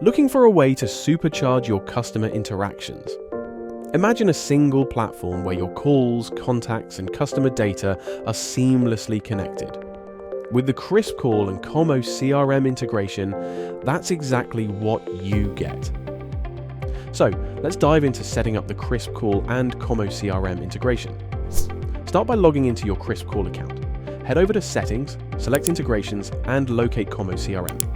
Looking for a way to supercharge your customer interactions? Imagine a single platform where your calls, contacts, and customer data are seamlessly connected. With the KrispCall and Kommo CRM integration, that's exactly what you get. So let's dive into setting up the KrispCall and Kommo CRM integration. Start by logging into your KrispCall account. Head over to Settings, select Integrations, and locate Kommo CRM.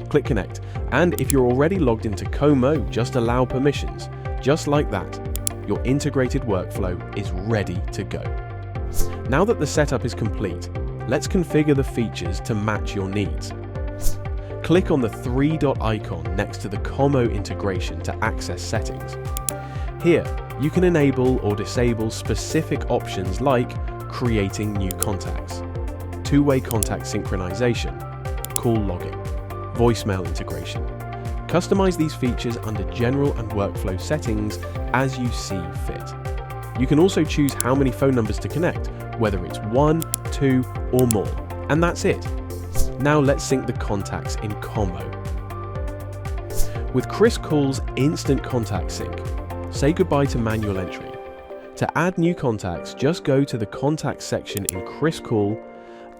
Click Connect, and if you're already logged into Kommo, just allow permissions. Just like that, your integrated workflow is ready to go. Now that the setup is complete, let's configure the features to match your needs. Click on the three-dot icon next to the Kommo integration to access settings. Here, you can enable or disable specific options like creating new contacts, two-way contact synchronization, call logging, voicemail integration. Customize these features under general and workflow settings as you see fit. You can also choose how many phone numbers to connect, whether it's 1, 2, or more, and that's it. Now let's sync the contacts in Kommo. With KrispCall's Instant Contact Sync, say goodbye to manual entry. To add new contacts, just go to the Contacts section in KrispCall,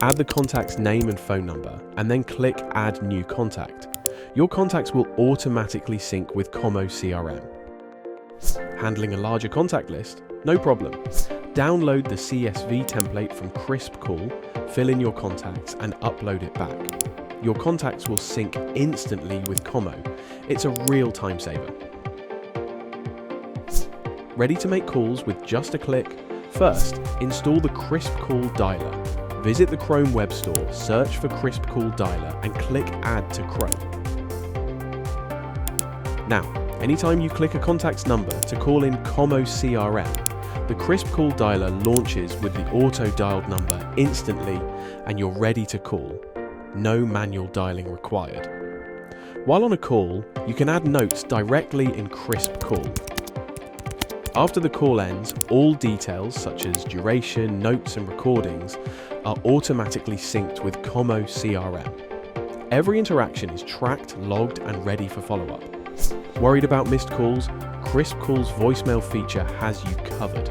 add the contact's name and phone number, and then click Add New Contact. Your contacts will automatically sync with Kommo CRM. Handling a larger contact list? No problem. Download the CSV template from KrispCall, fill in your contacts, and upload it back. Your contacts will sync instantly with Kommo. It's a real time saver. Ready to make calls with just a click? First, install the KrispCall dialer. Visit the Chrome web store, search for KrispCall dialer, and click Add to Chrome. Now, anytime you click a contact's number to call in Kommo CRM, the KrispCall dialer launches with the auto-dialed number instantly, and you're ready to call. No manual dialing required. While on a call, you can add notes directly in KrispCall. After the call ends, all details such as duration, notes, and recordings are automatically synced with Kommo CRM. Every interaction is tracked, logged, and ready for follow-up. Worried about missed calls? KrispCall's voicemail feature has you covered.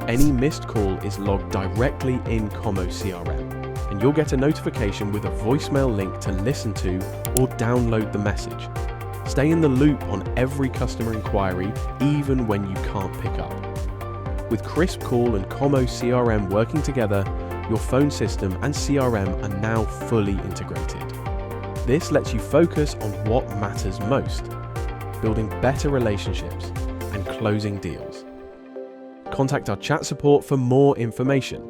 Any missed call is logged directly in Kommo CRM, and you'll get a notification with a voicemail link to listen to or download the message. Stay in the loop on every customer inquiry, even when you can't pick up. With KrispCall and Kommo CRM working together, your phone system and CRM are now fully integrated. This lets you focus on what matters most: building better relationships and closing deals. Contact our chat support for more information.